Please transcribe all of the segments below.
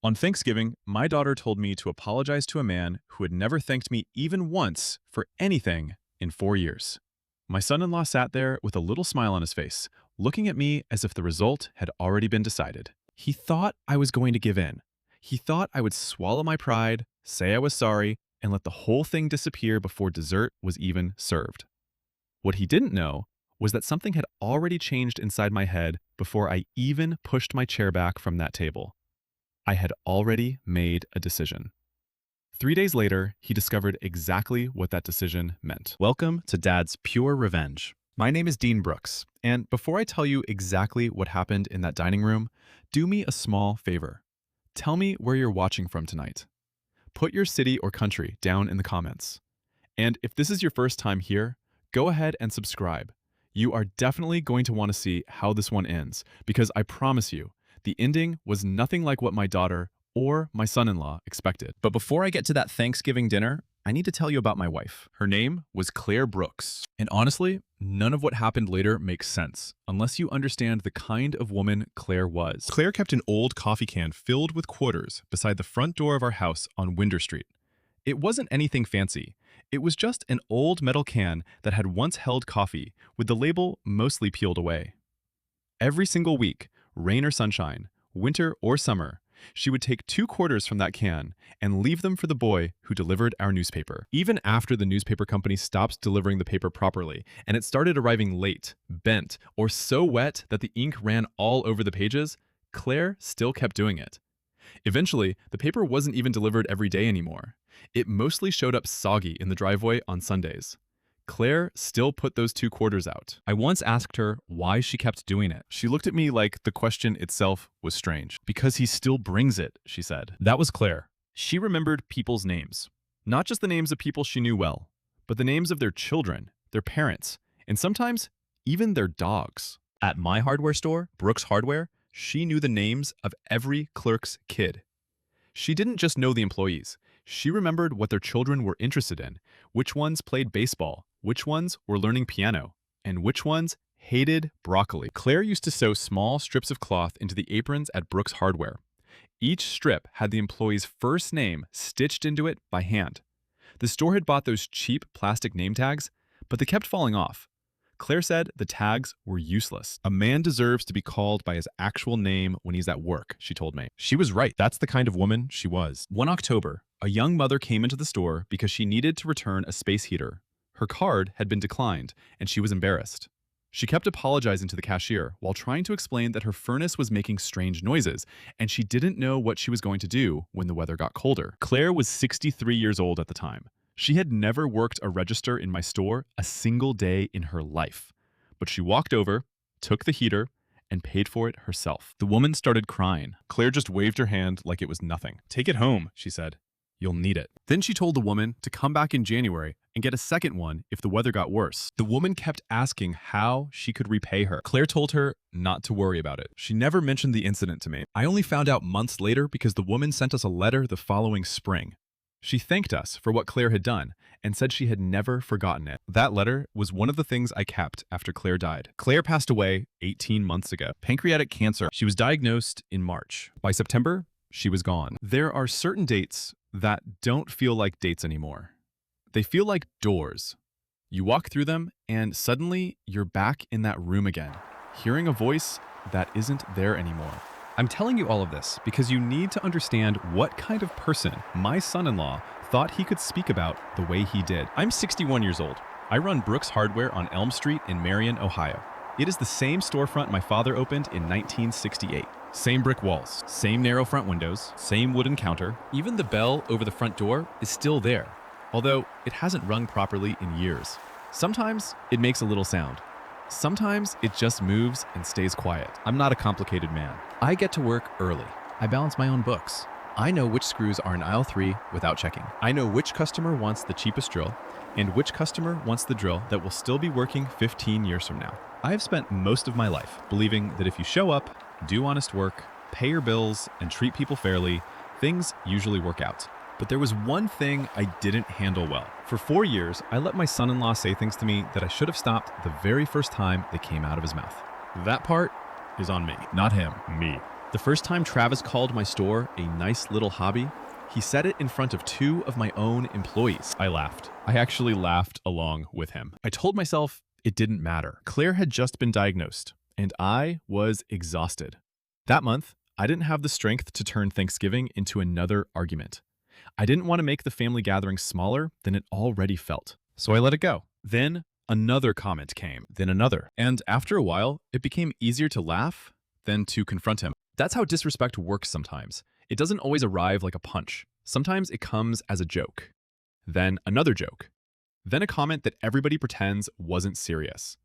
On Thanksgiving, my daughter told me to apologize to a man who had never thanked me even once for anything in 4 years. My son-in-law sat there with a little smile on his face, looking at me as if the result had already been decided. He thought I was going to give in. He thought I would swallow my pride, say I was sorry, and let the whole thing disappear before dessert was even served. What he didn't know was that something had already changed inside my head before I even pushed my chair back from that table. I had already made a decision. 3 days later, he discovered exactly what that decision meant. Welcome to Dad's Pure Revenge. My name is Dean Brooks, and before I tell you exactly what happened in that dining room, do me a small favor. Tell me where you're watching from tonight. Put your city or country down in the comments. And if this is your first time here, go ahead and subscribe. You are definitely going to want to see how this one ends, because I promise you, the ending was nothing like what my daughter or my son-in-law expected. But before I get to that Thanksgiving dinner, I need to tell you about my wife. Her name was Claire Brooks. And honestly, none of what happened later makes sense, unless you understand the kind of woman Claire was. Claire kept an old coffee can filled with quarters beside the front door of our house on Winder Street. It wasn't anything fancy. It was just an old metal can that had once held coffee, with the label mostly peeled away. Every single week, rain or sunshine, winter or summer, she would take 2 quarters from that can and leave them for the boy who delivered our newspaper. Even after the newspaper company stopped delivering the paper properly and it started arriving late, bent, or so wet that the ink ran all over the pages, Claire still kept doing it. Eventually, the paper wasn't even delivered every day anymore. It mostly showed up soggy in the driveway on Sundays. Claire still put those 2 quarters out. I once asked her why she kept doing it. She looked at me like the question itself was strange. Because he still brings it, she said. That was Claire. She remembered people's names. Not just the names of people she knew well, but the names of their children, their parents, and sometimes even their dogs. At my hardware store, Brooks Hardware, she knew the names of every clerk's kid. She didn't just know the employees. She remembered what their children were interested in, which ones played baseball, which ones were learning piano, and which ones hated broccoli. Claire used to sew small strips of cloth into the aprons at Brooks Hardware. Each strip had the employee's first name stitched into it by hand. The store had bought those cheap plastic name tags, but they kept falling off. Claire said the tags were useless. A man deserves to be called by his actual name when he's at work, she told me. She was right. That's the kind of woman she was. One October, a young mother came into the store because she needed to return a space heater. Her card had been declined, and she was embarrassed. She kept apologizing to the cashier while trying to explain that her furnace was making strange noises, and she didn't know what she was going to do when the weather got colder. Claire was 63 years old at the time. She had never worked a register in my store a single day in her life. But she walked over, took the heater, and paid for it herself. The woman started crying. Claire just waved her hand like it was nothing. "Take it home," she said. "You'll need it." Then she told the woman to come back in January and get a second one if the weather got worse. The woman kept asking how she could repay her. Claire told her not to worry about it. She never mentioned the incident to me. I only found out months later because the woman sent us a letter the following spring. She thanked us for what Claire had done and said she had never forgotten it. That letter was one of the things I kept after Claire died. Claire passed away 18 months ago. Pancreatic cancer. She was diagnosed in March. By September, she was gone. There are certain dates that don't feel like dates anymore. They feel like doors. You walk through them and suddenly you're back in that room again, hearing a voice that isn't there anymore. I'm telling you all of this because you need to understand what kind of person my son-in-law thought he could speak about the way he did. I'm 61 years old. I run Brooks Hardware on Elm Street in Marion, Ohio. It is the same storefront my father opened in 1968. Same brick walls, same narrow front windows, same wooden counter. Even the bell over the front door is still there, although it hasn't rung properly in years. Sometimes it makes a little sound. Sometimes it just moves and stays quiet. I'm not a complicated man. I get to work early. I balance my own books. I know which screws are in aisle 3 without checking. I know which customer wants the cheapest drill and which customer wants the drill that will still be working 15 years from now. I have spent most of my life believing that if you show up, do honest work, pay your bills, and treat people fairly, things usually work out. But there was one thing I didn't handle well. For 4 years, I let my son-in-law say things to me that I should have stopped the very first time they came out of his mouth. That part is on me, not him, me. The first time Travis called my store a nice little hobby, he said it in front of two of my own employees. I laughed. I actually laughed along with him. I told myself it didn't matter. Claire had just been diagnosed, and I was exhausted. That month, I didn't have the strength to turn Thanksgiving into another argument. I didn't want to make the family gathering smaller than it already felt, so I let it go. Then another comment came, then another. And after a while, it became easier to laugh than to confront him. That's how disrespect works sometimes. It doesn't always arrive like a punch. Sometimes it comes as a joke. Then another joke. Then a comment that everybody pretends wasn't serious.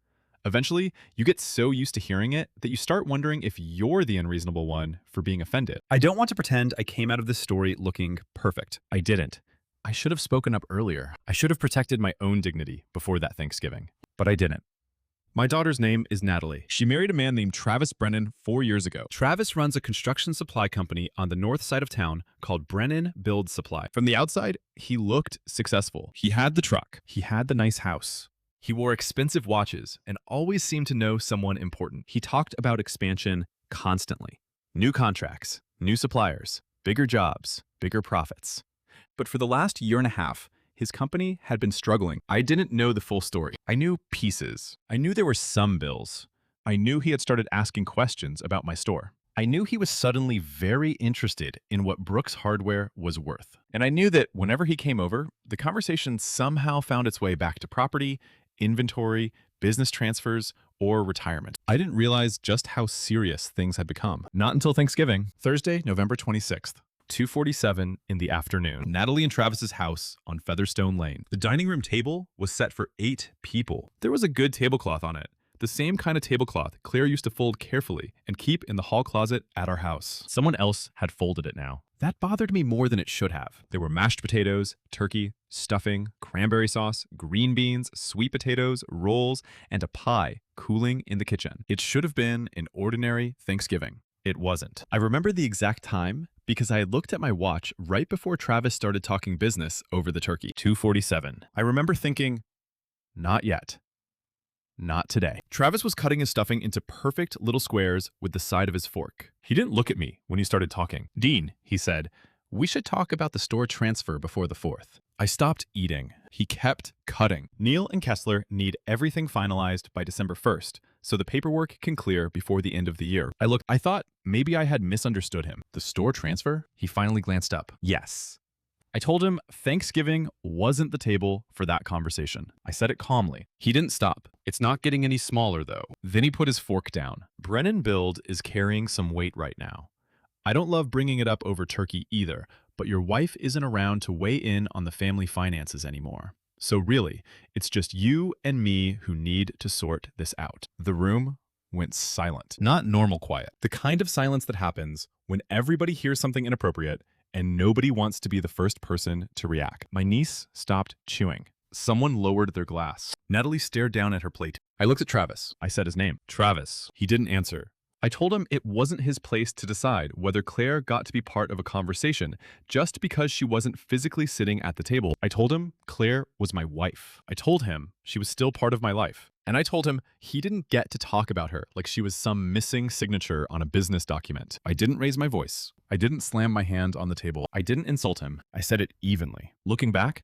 Eventually, you get so used to hearing it that you start wondering if you're the unreasonable one for being offended. I don't want to pretend I came out of this story looking perfect. I didn't. I should have spoken up earlier. I should have protected my own dignity before that Thanksgiving. But I didn't. My daughter's name is Natalie. She married a man named Travis Brennan 4 years ago. Travis runs a construction supply company on the north side of town called Brennan Build Supply. From the outside, he looked successful. He had the truck. He had the nice house. He wore expensive watches and always seemed to know someone important. He talked about expansion constantly. New contracts, new suppliers, bigger jobs, bigger profits. But for the last year and a half, his company had been struggling. I didn't know the full story. I knew pieces. I knew there were some bills. I knew he had started asking questions about my store. I knew he was suddenly very interested in what Brooks Hardware was worth. And I knew that whenever he came over, the conversation somehow found its way back to property, inventory, business transfers, or retirement. I didn't realize just how serious things had become. Not until Thanksgiving, Thursday, November 26th. 2:47 in the afternoon. Natalie and Travis's house on Featherstone Lane. The dining room table was set for 8 people. There was a good tablecloth on it. The same kind of tablecloth Claire used to fold carefully and keep in the hall closet at our house. Someone else had folded it now. That bothered me more than it should have. There were mashed potatoes, turkey, stuffing, cranberry sauce, green beans, sweet potatoes, rolls, and a pie cooling in the kitchen. It should have been an ordinary Thanksgiving. It wasn't. I remember the exact time because I had looked at my watch right before Travis started talking business over the turkey. 2:47. I remember thinking, not yet. Not today. Travis was cutting his stuffing into perfect little squares with the side of his fork. He didn't look at me when he started talking. Dean, he said, we should talk about the store transfer before the 4th. I stopped eating. He kept cutting. Neil and Kessler need everything finalized by December 1st, so the paperwork can clear before the end of the year. I thought maybe I had misunderstood him. The store transfer? He finally glanced up. Yes. I told him Thanksgiving wasn't the table for that conversation. I said it calmly. He didn't stop. It's not getting any smaller, though. Then he put his fork down. Brennan Build is carrying some weight right now. I don't love bringing it up over turkey either, but your wife isn't around to weigh in on the family finances anymore. So really, it's just you and me who need to sort this out. The room went silent. Not normal quiet. The kind of silence that happens when everybody hears something inappropriate and nobody wants to be the first person to react. My niece stopped chewing. Someone lowered their glass. Natalie stared down at her plate. I looked at Travis. I said his name. Travis. He didn't answer. I told him it wasn't his place to decide whether Claire got to be part of a conversation just because she wasn't physically sitting at the table. I told him Claire was my wife. I told him she was still part of my life. And I told him he didn't get to talk about her like she was some missing signature on a business document. I didn't raise my voice. I didn't slam my hand on the table. I didn't insult him. I said it evenly. Looking back,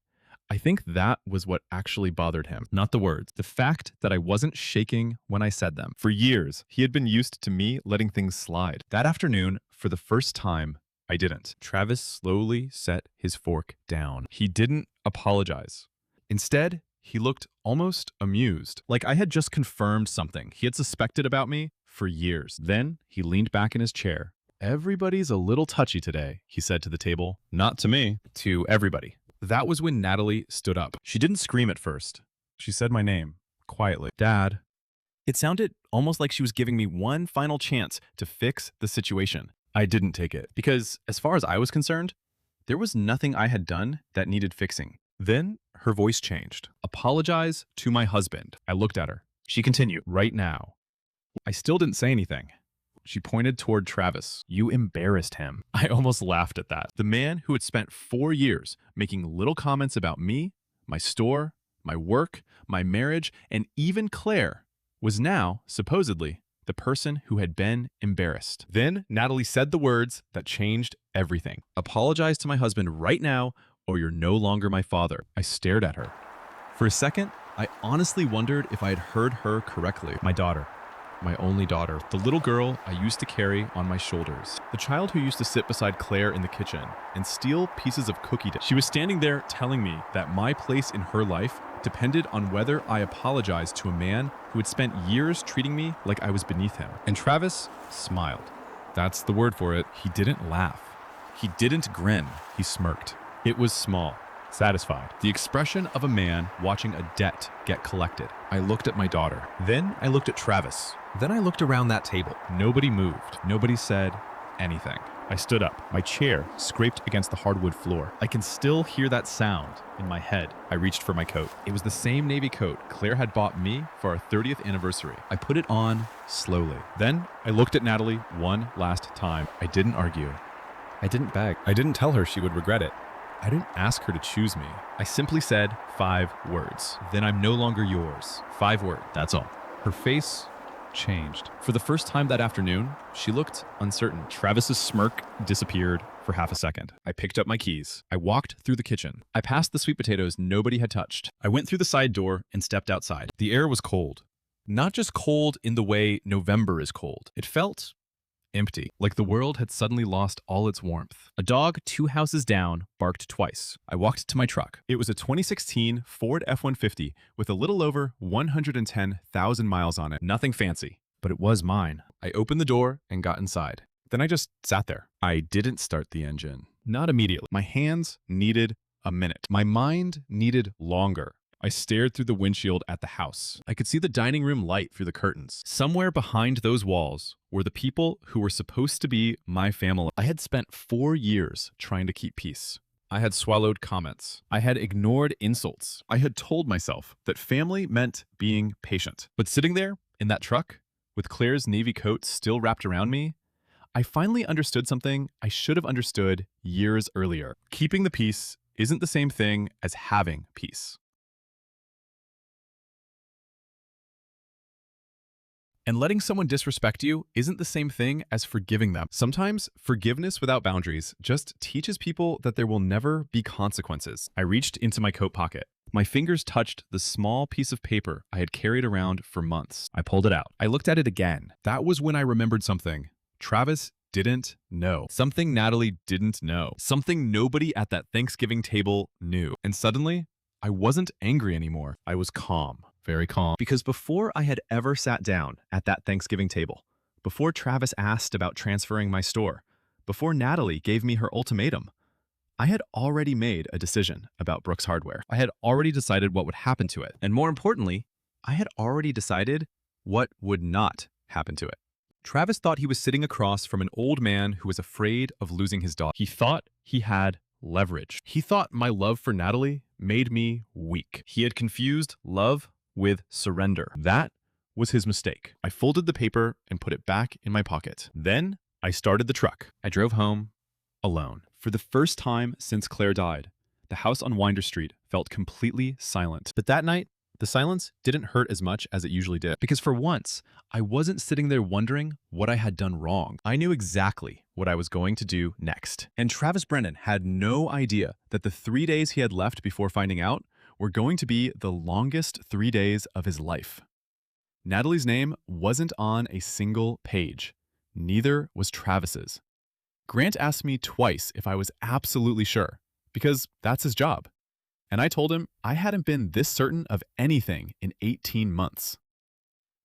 I think that was what actually bothered him, not the words. The fact that I wasn't shaking when I said them. For years, he had been used to me letting things slide. That afternoon, for the first time, I didn't. Travis slowly set his fork down. He didn't apologize. Instead, he looked almost amused, like I had just confirmed something he had suspected about me for years. Then he leaned back in his chair. Everybody's a little touchy today, he said to the table. Not to me, to everybody. That was when Natalie stood up. She didn't scream at first. She said my name, quietly. Dad. It sounded almost like she was giving me one final chance to fix the situation. I didn't take it, because as far as I was concerned, there was nothing I had done that needed fixing. Then her voice changed. Apologize to my husband. I looked at her. She continued, right now. I still didn't say anything. She pointed toward Travis. You embarrassed him. I almost laughed at that. The man who had spent 4 years making little comments about me, my store, my work, my marriage, and even Claire was now, supposedly, the person who had been embarrassed. Then Natalie said the words that changed everything. Apologize to my husband right now, or you're no longer my father. I stared at her. For a second, I honestly wondered if I had heard her correctly. My daughter. My only daughter, the little girl I used to carry on my shoulders. The child who used to sit beside Claire in the kitchen and steal pieces of cookie dough. She was standing there telling me that my place in her life depended on whether I apologized to a man who had spent years treating me like I was beneath him. And Travis smiled. That's the word for it. He didn't laugh. He didn't grin. He smirked. It was small. Satisfied. The expression of a man watching a debt get collected. I looked at my daughter. Then I looked at Travis. Then I looked around that table. Nobody moved. Nobody said anything. I stood up. My chair scraped against the hardwood floor. I can still hear that sound in my head. I reached for my coat. It was the same navy coat Claire had bought me for our 30th anniversary. I put it on slowly. Then I looked at Natalie one last time. I didn't argue. I didn't beg. I didn't tell her she would regret it. I didn't ask her to choose me. I simply said 5 words. Then I'm no longer yours. 5 words, that's all. Her face changed. For the first time that afternoon, she looked uncertain. Travis's smirk disappeared for half a second. I picked up my keys. I walked through the kitchen. I passed the sweet potatoes nobody had touched. I went through the side door and stepped outside. The air was cold. Not just cold in the way November is cold. It felt empty, like the world had suddenly lost all its warmth. A dog 2 houses down barked twice. I walked to my truck. It was a 2016 Ford F-150 with a little over 110,000 miles on it. Nothing fancy, but it was mine. I opened the door and got inside. Then I just sat there. I didn't start the engine. Not immediately. My hands needed a minute. My mind needed longer. I stared through the windshield at the house. I could see the dining room light through the curtains. Somewhere behind those walls were the people who were supposed to be my family. I had spent 4 years trying to keep peace. I had swallowed comments. I had ignored insults. I had told myself that family meant being patient. But sitting there in that truck, with Claire's navy coat still wrapped around me, I finally understood something I should have understood years earlier. Keeping the peace isn't the same thing as having peace. And letting someone disrespect you isn't the same thing as forgiving them. Sometimes forgiveness without boundaries just teaches people that there will never be consequences. I reached into my coat pocket. My fingers touched the small piece of paper I had carried around for months. I pulled it out. I looked at it again. That was when I remembered something. Travis didn't know. Something Natalie didn't know. Something nobody at that Thanksgiving table knew. And suddenly, I wasn't angry anymore. I was calm. Very calm. Because before I had ever sat down at that Thanksgiving table, before Travis asked about transferring my store, before Natalie gave me her ultimatum, I had already made a decision about Brooks Hardware. I had already decided what would happen to it. And more importantly, I had already decided what would not happen to it. Travis thought he was sitting across from an old man who was afraid of losing his dog. He thought he had leverage. He thought my love for Natalie made me weak. He had confused love with surrender. That was his mistake. I folded the paper and put it back in my pocket. Then I started the truck. I drove home alone. For the first time since Claire died, the house on Winder Street felt completely silent. But that night, the silence didn't hurt as much as it usually did. Because for once, I wasn't sitting there wondering what I had done wrong. I knew exactly what I was going to do next. And Travis Brennan had no idea that the 3 days he had left before finding out were going to be the longest 3 days of his life. Natalie's name wasn't on a single page. Neither was Travis's. Grant asked me twice if I was absolutely sure, because that's his job. And I told him I hadn't been this certain of anything in 18 months.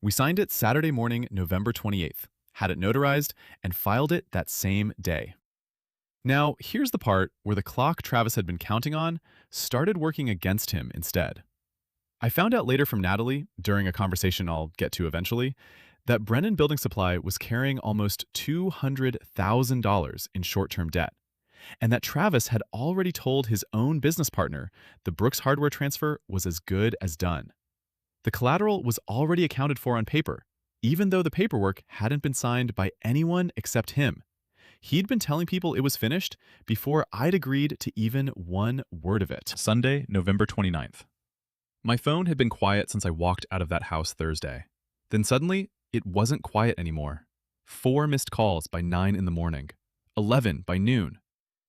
We signed it Saturday morning, November 28th, had it notarized, and filed it that same day. Now, here's the part where the clock Travis had been counting on started working against him instead. I found out later from Natalie, during a conversation I'll get to eventually, that Brennan Building Supply was carrying almost $200,000 in short-term debt, and that Travis had already told his own business partner the Brooks Hardware transfer was as good as done. The collateral was already accounted for on paper, even though the paperwork hadn't been signed by anyone except him. He'd been telling people it was finished before I'd agreed to even one word of it. Sunday, November 29th. My phone had been quiet since I walked out of that house Thursday. Then suddenly, It wasn't quiet anymore. 4 missed calls by 9 in the morning. 11 by noon.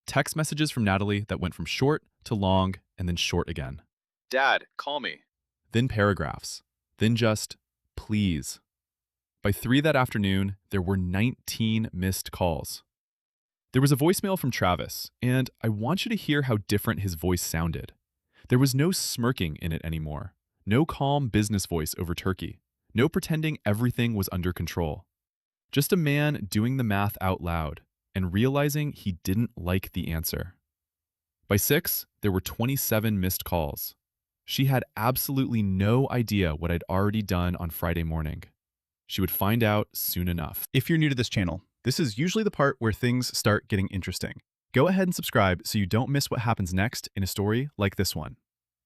Text messages from Natalie that went from short to long and then short again. Dad, call me. Then paragraphs. Then just, please. By 3 that afternoon, there were 19 missed calls. There was a voicemail from Travis, and I want you to hear how different his voice sounded. There was no smirking in it anymore. No calm business voice over turkey. No pretending everything was under control. Just a man doing the math out loud and realizing he didn't like the answer. By 6, there were 27 missed calls. She had absolutely no idea what I'd already done on Friday morning. She would find out soon enough. If you're new to this channel, this is usually the part where things start getting interesting. Go ahead and subscribe so you don't miss what happens next in a story like this one.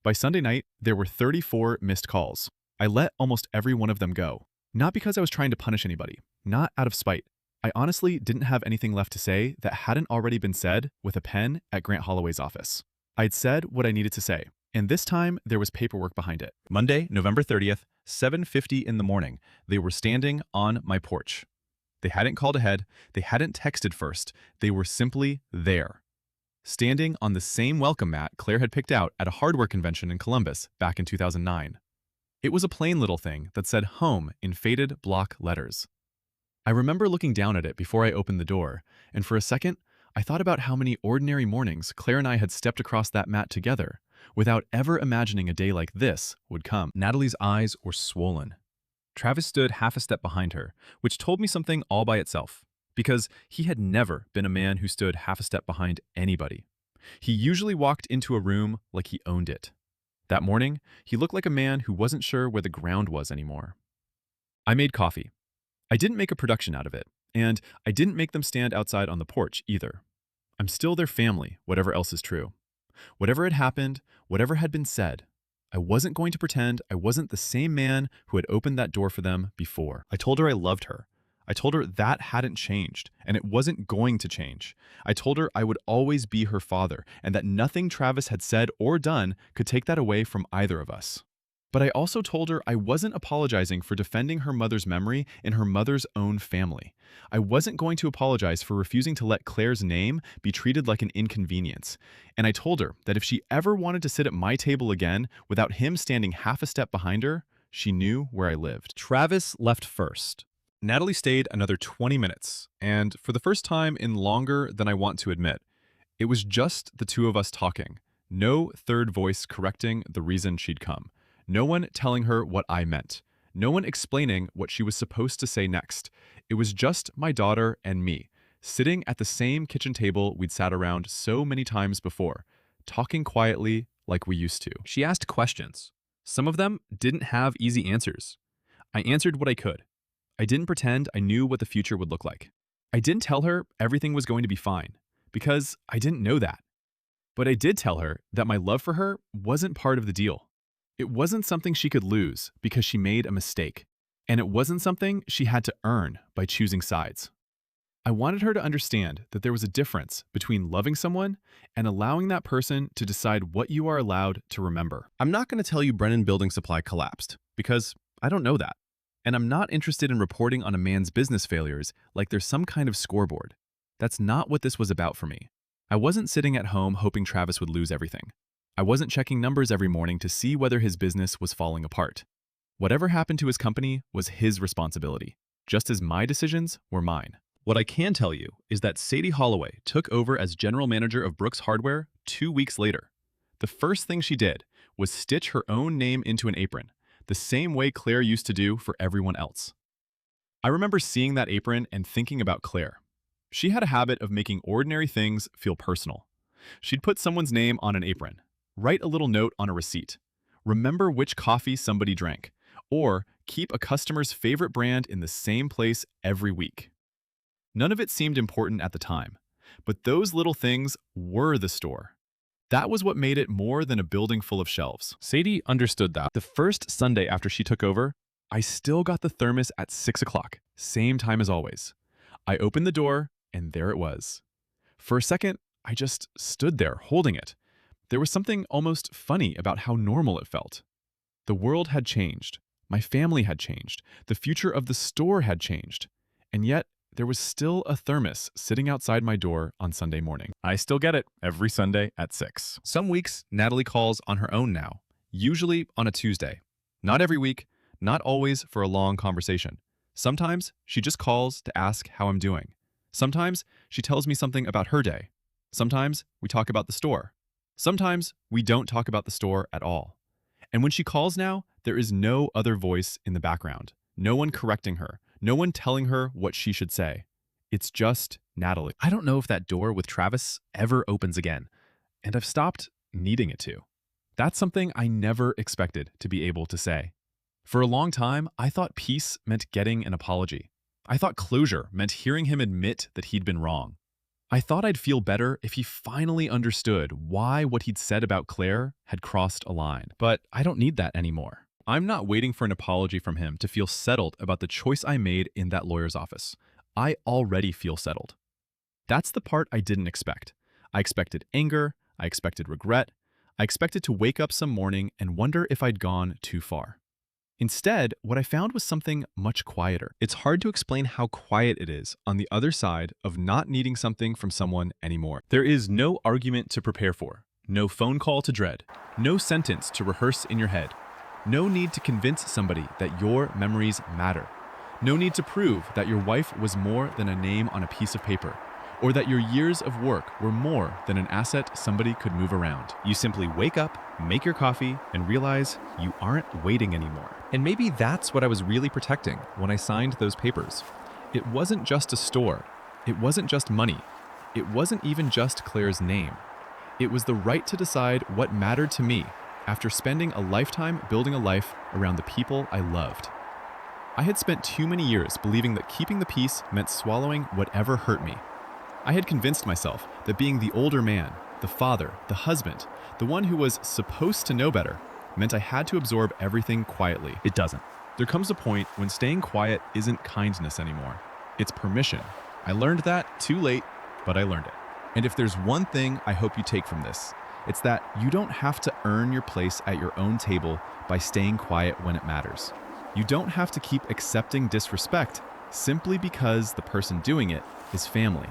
By Sunday night, there were 34 missed calls. I let almost every one of them go. Not because I was trying to punish anybody, not out of spite. I honestly didn't have anything left to say that hadn't already been said with a pen at Grant Holloway's office. I'd said what I needed to say, and this time there was paperwork behind it. Monday, November 30th, 7:50 in the morning, they were standing on my porch. They hadn't called ahead, they hadn't texted first, they were simply there. Standing on the same welcome mat Claire had picked out at a hardware convention in Columbus back in 2009. It was a plain little thing that said home in faded block letters. I remember looking down at it before I opened the door, and for a second, I thought about how many ordinary mornings Claire and I had stepped across that mat together, without ever imagining a day like this would come. Natalie's eyes were swollen. Travis stood half a step behind her, which told me something all by itself, because he had never been a man who stood half a step behind anybody. He usually walked into a room like he owned it. That morning, he looked like a man who wasn't sure where the ground was anymore. I made coffee. I didn't make a production out of it, and I didn't make them stand outside on the porch either. I'm still their family, whatever else is true. Whatever had happened, whatever had been said, I wasn't going to pretend I wasn't the same man who had opened that door for them before. I told her I loved her. I told her that hadn't changed, and it wasn't going to change. I told her I would always be her father, and that nothing Travis had said or done could take that away from either of us. But I also told her I wasn't apologizing for defending her mother's memory in her mother's own family. I wasn't going to apologize for refusing to let Claire's name be treated like an inconvenience. And I told her that if she ever wanted to sit at my table again without him standing half a step behind her, she knew where I lived. Travis left first. Natalie stayed another 20 minutes, and for the first time in longer than I want to admit, it was just the two of us talking. No third voice correcting the reason she'd come. No one telling her what I meant. No one explaining what she was supposed to say next. It was just my daughter and me, sitting at the same kitchen table we'd sat around so many times before, talking quietly like we used to. She asked questions. Some of them didn't have easy answers. I answered what I could. I didn't pretend I knew what the future would look like. I didn't tell her everything was going to be fine, because I didn't know that. But I did tell her that my love for her wasn't part of the deal. It wasn't something she could lose because she made a mistake, and it wasn't something she had to earn by choosing sides. I wanted her to understand that there was a difference between loving someone and allowing that person to decide what you are allowed to remember. I'm not going to tell you Brennan Building Supply collapsed, because I don't know that. And I'm not interested in reporting on a man's business failures like there's some kind of scoreboard. That's not what this was about for me. I wasn't sitting at home hoping Travis would lose everything. I wasn't checking numbers every morning to see whether his business was falling apart. Whatever happened to his company was his responsibility, just as my decisions were mine. What I can tell you is that Sadie Holloway took over as general manager of Brooks Hardware 2 weeks later. The first thing she did was stitch her own name into an apron, the same way Claire used to do for everyone else. I remember seeing that apron and thinking about Claire. She had a habit of making ordinary things feel personal. She'd put someone's name on an apron, write a little note on a receipt, remember which coffee somebody drank, or keep a customer's favorite brand in the same place every week. None of it seemed important at the time, but those little things were the store. That was what made it more than a building full of shelves. Sadie understood that. The first Sunday after she took over, I still got the thermos at 6 o'clock, same time as always. I opened the door, and there it was. For a second, I just stood there holding it. There was something almost funny about how normal it felt. The world had changed, My family had changed. The future of the store had changed. And yet, there was still a thermos sitting outside my door on Sunday morning. I still get it every Sunday at 6. Some weeks, Natalie calls on her own now, usually on a Tuesday. Not every week, not always for a long conversation. Sometimes she just calls to ask how I'm doing. Sometimes she tells me something about her day. Sometimes we talk about the store. Sometimes we don't talk about the store at all. And when she calls now, there is no other voice in the background. No one correcting her. No one telling her what she should say. It's just Natalie. I don't know if that door with Travis ever opens again, and I've stopped needing it to. That's something I never expected to be able to say. For a long time, I thought peace meant getting an apology. I thought closure meant hearing him admit that he'd been wrong. I thought I'd feel better if he finally understood why what he'd said about Claire had crossed a line. But I don't need that anymore. I'm not waiting for an apology from him to feel settled about the choice I made in that lawyer's office. I already feel settled. That's the part I didn't expect. I expected anger. I expected regret. I expected to wake up some morning and wonder if I'd gone too far. Instead, what I found was something much quieter. It's hard to explain how quiet it is on the other side of not needing something from someone anymore. There is no argument to prepare for, no phone call to dread, no sentence to rehearse in your head. No need to convince somebody that your memories matter. No need to prove that your wife was more than a name on a piece of paper, or that your years of work were more than an asset somebody could move around. You simply wake up, make your coffee, and realize you aren't waiting anymore. And maybe that's what I was really protecting when I signed those papers. It wasn't just a store. It wasn't just money. It wasn't even just Claire's name. It was the right to decide what mattered to me after spending a lifetime building a life around the people I loved. I had spent too many years believing that keeping the peace meant swallowing whatever hurt me. I had convinced myself that being the older man, the father, the husband, the one who was supposed to know better, meant I had to absorb everything quietly. It doesn't. There comes a point when staying quiet isn't kindness anymore. It's permission. I learned that too late, but I learned it. And if there's one thing I hope you take from this, it's that you don't have to earn your place at your own table by staying quiet when it matters. You don't have to keep accepting disrespect simply because the person doing it is family.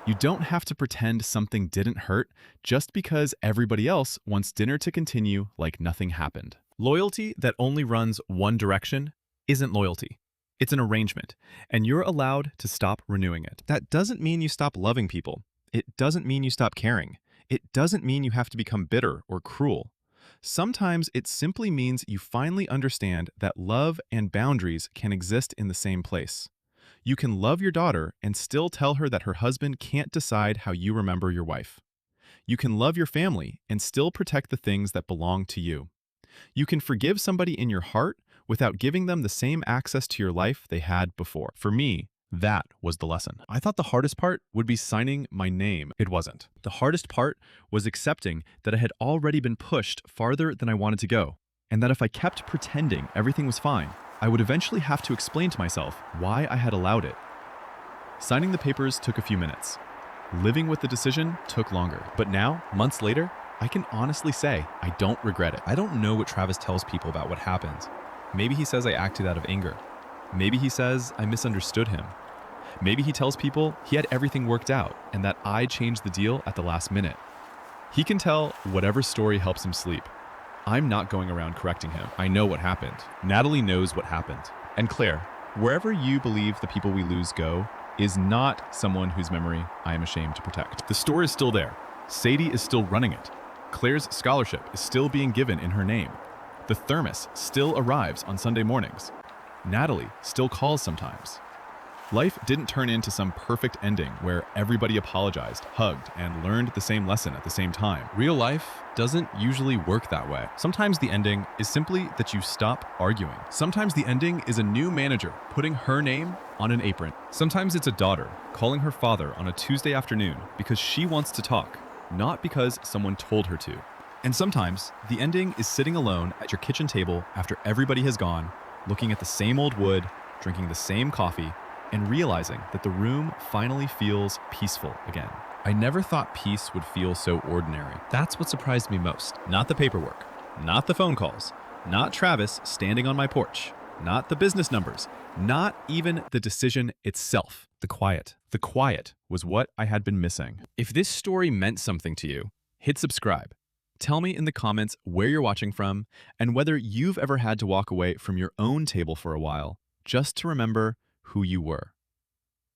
You don't have to pretend something didn't hurt just because everybody else wants dinner to continue like nothing happened. Loyalty that only runs one direction isn't loyalty. It's an arrangement, and you're allowed to stop renewing it. That doesn't mean you stop loving people. It doesn't mean you stop caring. It doesn't mean you have to become bitter or cruel. Sometimes it simply means you finally understand that love and boundaries can exist in the same place. You can love your daughter and still tell her that her husband can't decide how you remember your wife. You can love your family and still protect the things that belong to you. You can forgive somebody in your heart without giving them the same access to your life they had before. For me, that was the lesson. I thought the hardest part would be signing my name. It wasn't. The hardest part was accepting that I had already been pushed farther than I wanted to go, and that if I kept pretending everything was fine, I would eventually have to explain to myself why I had allowed it. Signing the papers took a few minutes. Living with the decision took longer. But now, months later, I can honestly say I don't regret it. I don't know what Travis tells people about what happened. Maybe he says I acted out of anger. Maybe he says I misunderstood him. Maybe he tells people he had everything worked out and that I changed the deal at the last minute. He can tell whatever story helps him sleep. I'm not going around correcting him. I know what happened. Natalie knows what happened. And Claire, wherever you believe the people we lose go, is not someone whose memory I am ashamed to protect. The store is still there. Sadie is still running it. Claire's scholarship is still being given in her name. The thermos still arrives on Sunday mornings. Natalie still calls sometimes. Life didn't turn into some perfect ending where everybody apologized, hugged, and learned the same lesson at the same time. Real life doesn't usually work that way. Sometimes the ending is simply that you stop arguing. Sometimes the ending is a new manager putting her name on an apron. Sometimes it's a daughter calling her father on a Tuesday afternoon because she wants to talk, not because someone told her to. And sometimes the ending is sitting alone at your kitchen table after everybody has gone, looking at the same old wood, drinking the same coffee, and realizing that the room finally feels peaceful again. I never thought peace would feel so ordinary. That's what surprised me most. Not the paperwork, not the phone calls, not Travis standing on my porch. not the business numbers, not even the decision itself. The quiet. The quiet was what I had been missing. If this story meant something to you, hit subscribe. Tell me in the comments where you're watching from and whether you've ever had to walk away from your own table for a while just to remember who you were.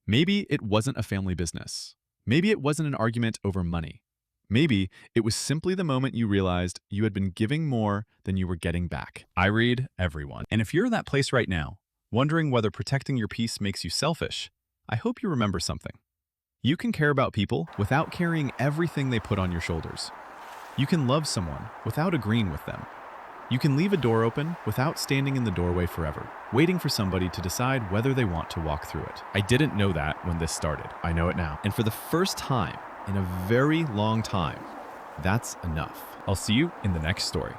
Maybe it wasn't a family business. Maybe it wasn't an argument over money. Maybe it was simply the moment you realized you had been giving more than you were getting back. I read everyone. And if you're in that place right now, wondering whether protecting your peace makes you selfish, I hope you remember something. You can care about people without carrying everything they put on your shoulders. You can love someone without agreeing with them. You can leave a door open without standing in the doorway forever, waiting for somebody to decide whether they want to walk through it. I didn't know that when this started. I know it now. And for the first time in a very long time, that's enough. I'll see you in the next story.